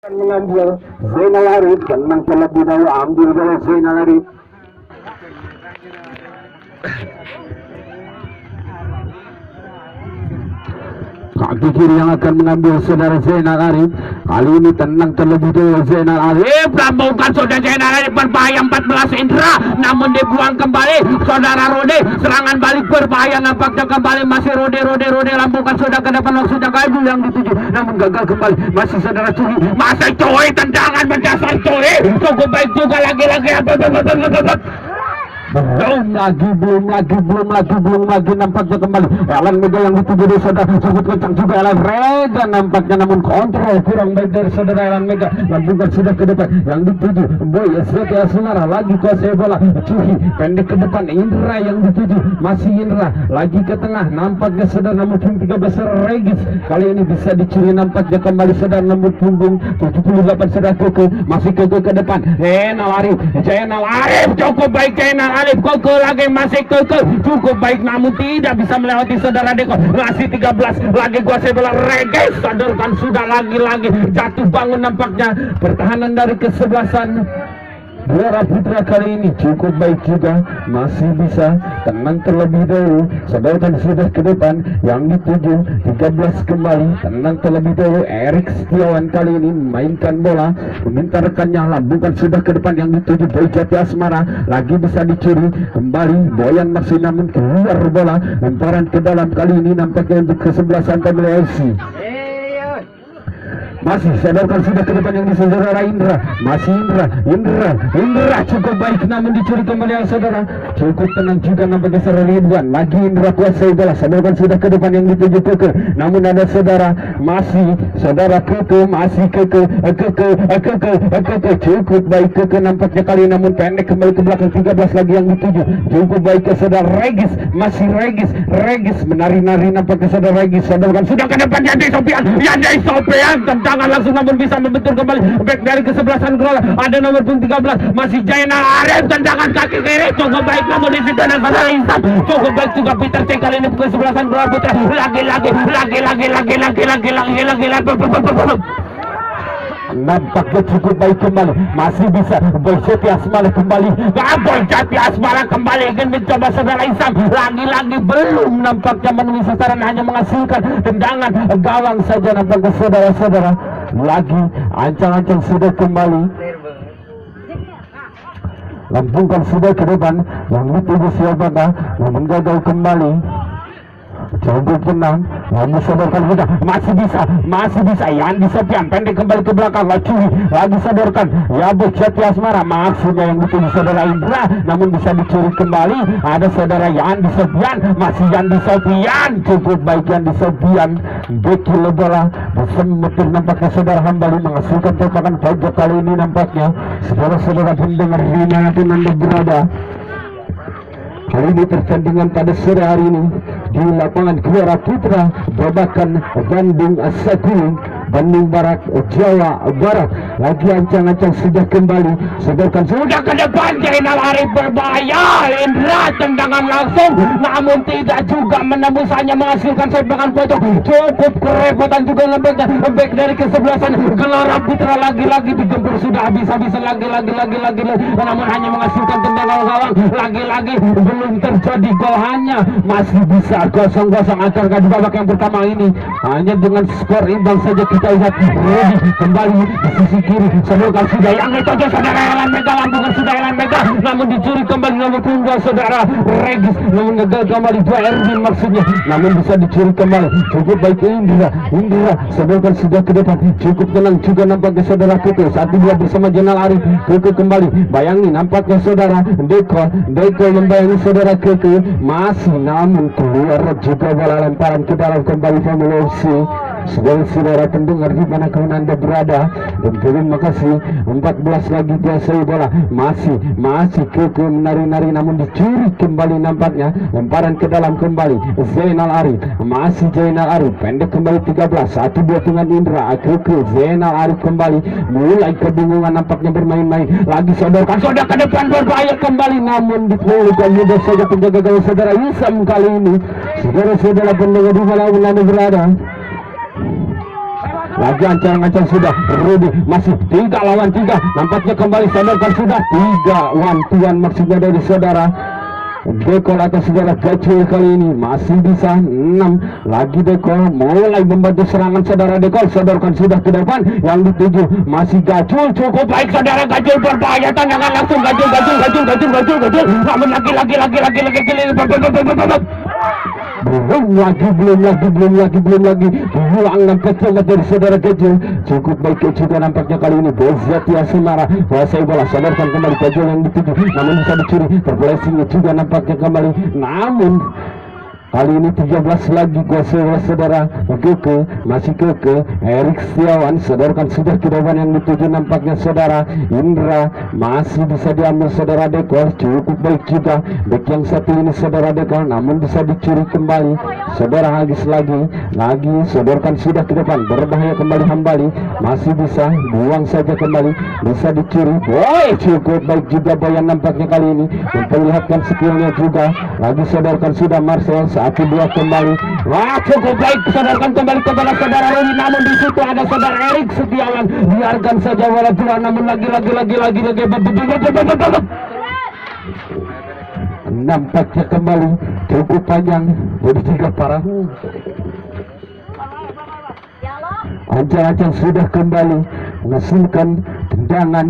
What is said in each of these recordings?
mengambil Zainal Arif, tenang terlebih dahulu, ambil bola Zainal Arif. Kaki kiri yang akan mengambil saudara Zainal Arif. Kali ini tenang terlebih dahulu Zainal Arif. Lambungkan saudara Zainal Arif, berbahaya 14 Indra, namun dibuang kembali saudara Rode. Serangan balik berbahaya nampaknya kembali, masih Rode lambungkan saudara ke depan, sudah kaju yang dituju namun gagal kembali, masih saudara Cuhi, masih Cuhi, tendangan berdasar Cuhi, cukup baik juga lagi-lagi. Belum lagi nampaknya kembali Elan Mega yang dituju dari saudara, cukup kencang juga Elan Rega nampaknya, namun kontrol kurang baik dari saudara Elan Mega. Lambungkan sudah ke depan yang dituju Boy SWT Asmara, lagi kuasai bola Cuhi, pendek ke depan Indra yang dituju, masih Indra lagi ke tengah, nampaknya saudara nomor 13 Regis, kali ini bisa dicuri nampaknya kembali saudara nomor punggung 78 saudara Keke, masih Keke ke depan Zainal Arif, cukup baik Zainal Arif, Keke lagi, masih Keke, cukup baik namun tidak bisa melewati saudara Deko, masih 13 lagi kuasai bola Regis, sadarkan sudah lagi-lagi jatuh bangun nampaknya pertahanan dari kesebelasan Gelora Putra kali ini cukup baik juga, masih bisa tenang terlebih dahulu, sadarkan sudah ke depan yang dituju 13 kembali, tenang terlebih dahulu Erik Setiawan kali ini memainkan bola, meminta rekannya, lambungkan sudah ke depan yang dituju Boy Jati Asmara, lagi bisa dicuri kembali Boyan, masih namun keluar bola, lemparan ke dalam kali ini nampaknya untuk kesebelasan Tamil FC. Masih sadarkan sudah ke depan yang di saudara Indra, masih Indra cukup baik namun dicuri kembali yang saudara, cukup tenang juga nampaknya saudara Ridwan, lagi Indra kuasai bola, sadarkan sudah ke depan yang dituju Keke, namun ada saudara masih saudara Keke, masih Keke cukup baik Keke nampaknya kali namun pendek kembali ke belakang, 13 lagi yang dituju, cukup baik ke saudara Regis, masih Regis menari-nari nampaknya saudara Regis, sadarkan sudah ke depan Yandai Sofian tendangan langsung namun bisa membentur kembali back dari kesebelasan Gelora, ada nomor 13 masih Zainal Arif, tendangan kaki kiri cukup baik namun di situ ada saudara Insam, cukup baik juga Peter C kali ini kesebelasan Gelora Putra, lagi nampaknya cukup baik kembali, masih bisa Boy Jati Asmara kembali, Boy Jati Asmara kembali ingin mencoba saudara Insam, lagi-lagi belum nampaknya menemui sasaran, hanya menghasilkan tendangan gawang saja nampaknya saudara-saudara, lagi ancang-ancang sudah kembali, lambungkan sudah ke depan yang dituju siapa namun gagal kembali, cukup tenang, namun sadarkan sudah masih bisa Yandi Sofian pendek kembali ke belakang, lagi sadarkan ya Boy Jati Asmara, maksudnya yang dituju saudara Indra namun bisa dicuri kembali, ada saudara Yandi Sofian, masih Yandi Sofian, cukup baik Yandi Sofian, beki bola bersemetir nampaknya saudara Hambali menghasilkan tembakan pojok kali ini nampaknya saudara-saudara pendengar dimanapun anda berada. Hari ini pertandingan pada sore hari ini di lapangan Gelora Putra Babakan Bandung Saguling, Bandung Barat, Jawa Barat, lagi ancang-ancang sudah kembali, sadarkan sudah ke depan Zainal Arif, berbahaya Indra, tendangan langsung namun tidak juga menembus, hanya menghasilkan serangan pojok, cukup kerepotan juga lembeknya back dari kesebelasan Gelora Putra, lagi-lagi digempur sudah habis-habisan lagi namun hanya menghasilkan tendangan gawang, lagi-lagi belum terjadi gol, hanya masih bisa 0-0 akan di babak yang pertama ini, hanya dengan skor imbang saja. Kita lihat Rudi kembali di sisi kiri, semoga sudah yang itu saudara Elan Mega, lambungkan sudah Elan Mega namun dicuri kembali nomor punggung saudara Regis, namun gagal kembali 2 Erwin maksudnya, namun bisa dicuri kembali, cukup baik Indra semoga sudah ke depan, cukup tenang juga nampaknya saudara Keke, 1-2 bersama Zainal Arif, Keke kembali, bayangi nampaknya saudara Deko membayangi saudara Keke, masih namun keluar juga bola lemparan ke dalam kembali Family FC. Saudara pendengar di mana kawan anda berada, dan terima kasih 14 lagi kuasai bola, masih Keke menari-nari namun dicuri kembali nampaknya, lemparan ke dalam kembali Zainal Arif, masih Zainal Arif pendek kembali 13, 1-2 dengan Indra, Keke Zainal Arif kembali, mulai kebingungan nampaknya bermain-main, lagi sadarkan sudah ke depan berbahaya kembali namun dipulihkan mudah saja penjaga gawang saudara Insam kali ini. Saudara-saudara pendengar di mana anda berada, lagi ancang-ancang sudah Rudy masih 3 lawan 3, nampaknya kembali sodorkan sudah 3 wantuan maksudnya dari saudara Dekol atau saudara kecil kali ini masih bisa 6 lagi. Dekol mulai membantu serangan saudara Dekol, sodorkan sudah ke depan yang dituju masih Gacul, cukup baik saudara Gacul, berbahaya tendangan langsung Gacul namun lagi belum lagi buang nampaknya dari saudara Gajul, cukup baik juga nampaknya kali ini Bezati Asmara kuasai bola, sodorkan kembali Gajul yang dituju namun bisa dicuri, terblessingnya juga nampaknya kembali, namun kali ini 13 lagi kuasai oleh saudara Keke, masih Keke, Erik Setiawan, sodorkan sudah ke depan yang dituju nampaknya saudara Indra, masih bisa diambil saudara Dekol, cukup baik juga back yang satu ini saudara Dekol, namun bisa dicuri kembali saudara Agis lagi sodorkan sudah ke depan, berbahaya kembali Hambali, masih bisa buang saja kembali, bisa dicuri, cukup baik juga Boyan nampaknya kali ini memperlihatkan skillnya juga, lagi sodorkan sudah Marcel, 1-2 kembali, cukup baik, sodorkan kembali kepada saudara Rudi, namun di situ ada saudara Erik Setiawan, biarkan saja bola keluar, namun lagi nampaknya kembali cukup panjang jadi 3 parah. Ancang-ancang sudah kembali menghasilkan tendangan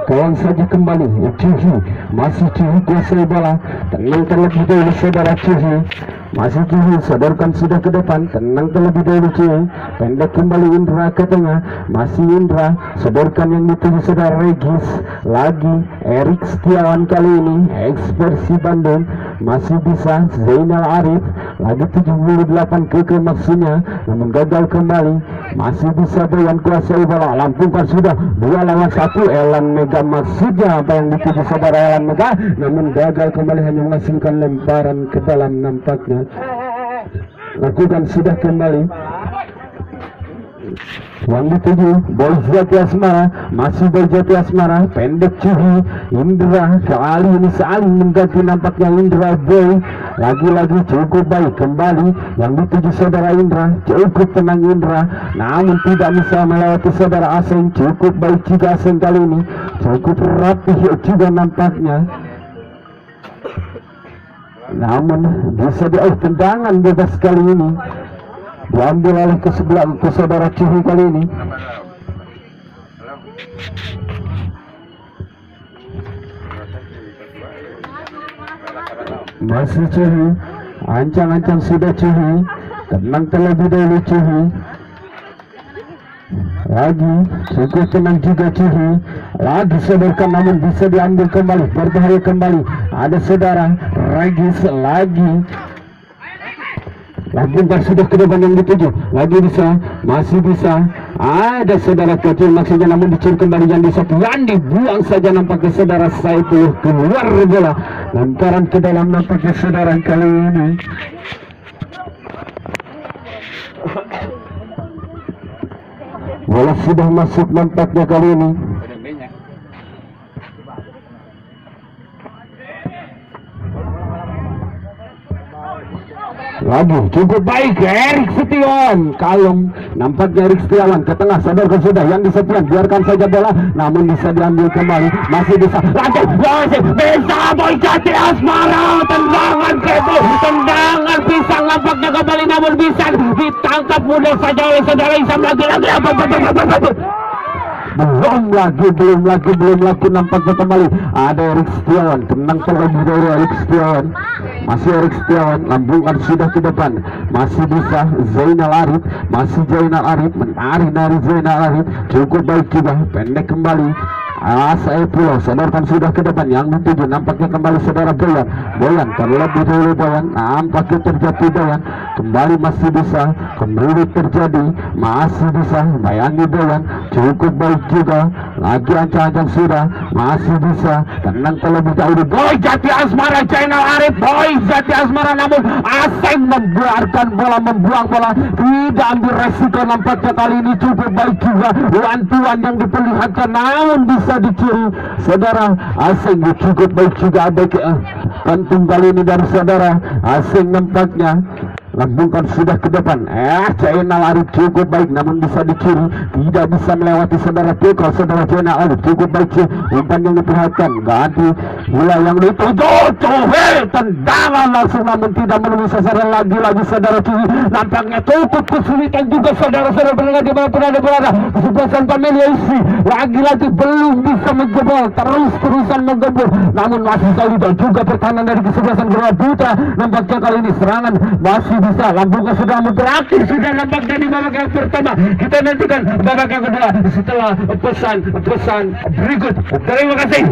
kawan saja kembali Cihi, masih Cihi kuasai bola, tenang terlebih dahulu saudara Cihi, masih Cihi, sodorkan sudah ke depan, tenang terlebih dahulu Cihi, pendek kembali Indra ke tengah, masih Indra, sodorkan yang dituju saudara Regis, lagi Erik Setiawan kali ini, ekspresi Bandung, masih bisa Zainal Arif, lagi 78 ke maksudnya, namun gagal kembali, masih bisa Boyan kuasai bola, lampungkan sudah 2 lawan 1, Elan Mega maksudnya apa yang dituju saudara Elan Mega, namun gagal kembali, hanya menghasilkan lemparan ke dalam nampaknya. Lakukan sudah kembali yang dituju Boyzati Asmara, masih Boyzati Asmara, pendek Cihi, Indra, kali ini saling mengganti nampaknya Indra Boy, lagi-lagi cukup baik kembali yang dituju saudara Indra, cukup tenang Indra, namun tidak bisa melewati saudara Aseng, cukup baik juga Aseng kali ini, cukup rapih juga nampaknya, namun bisa tendangan bebas kali ini diambil oleh ke saudara Cihi kali ini. Masih Cihi, ancang-ancang sudah Cihi, tenang terlebih dahulu Cihi, lagi cukup tenang juga Cihi, lagi sodorkan namun bisa diambil kembali, berbahaya kembali, ada saudara Regis lagi sudah ke depan yang dituju, lagi bisa, masih bisa, ada saudara kecil maksudnya, namun dicuri kembali yang di satu, yang dibuang saja nampaknya saudara Saiful, keluar bola, lemparan ke dalam nampaknya saudara kali ini. Bola sudah masuk nampaknya kali ini. Lagi cukup baik Erik Setiawan, kalem nampaknya Erik Setiawan ke tengah, sodorkan sudah yang disetian, biarkan saja bola namun bisa diambil kembali, masih bisa lagi, masih bisa Boyzati Asmara, tendangan tendangan pisang nampaknya kembali, namun bisa ditangkap mudah saja oleh saudara Isam, lagi belum lagi nampaknya kembali ada Erik Setiawan, tenang terlebih dahulu Erik Setiawan, masih Erik Setiawan, lambungkan sudah ke depan, masih bisa Zainal Arif, masih Zainal Arif, menarik dari Zainal Arif, cukup baik juga, pendek kembali Saifullah, sodorkan sudah ke depan yang dituju nampaknya kembali saudara Boyan terlebih dahulu Boyan, nampaknya terjatuh Boyan, kembali masih bisa, kembali terjadi, masih bisa, bayangi Boyan, cukup baik juga, lagi ancang-ancang sudah, masih bisa, tenang terlebih dahulu Boyzati Asmara, Zainal Arif, Boyzati Asmara, namun Aseng membiarkan bola, membuang bola, tidak ambil resiko nampaknya kali ini, cukup baik juga, bantuan yang diperlihatkan, namun bisa dicuri saudara Aseng, cukup baik juga, baik kantung kali ini dari saudara Aseng nampaknya, lambungkan sudah ke depan. Cena lari cukup baik namun bisa di kiri, tidak bisa melewati saudara Teko. Saudara Cena lari cukup baik, umpan yang diperhatikan ganti bola yang dituju tendangan langsung namun tidak menemui sasaran. Lagi-lagi saudara kiri nampaknya cukup kesulitan juga saudara-saudara pendengar di mana pun ada berada. Kesebelasan Pamelia isi lagi-lagi belum bisa menjebol, terus-terusan menggembur namun masih solid juga pertahanan dari kesebelasan Geraha Putra. Nampaknya kali ini serangan masih bisa, lambungnya sudah berakhir sudah nampaknya di babak yang pertama. Kita nantikan babak yang kedua setelah pesan berikut. Terima kasih.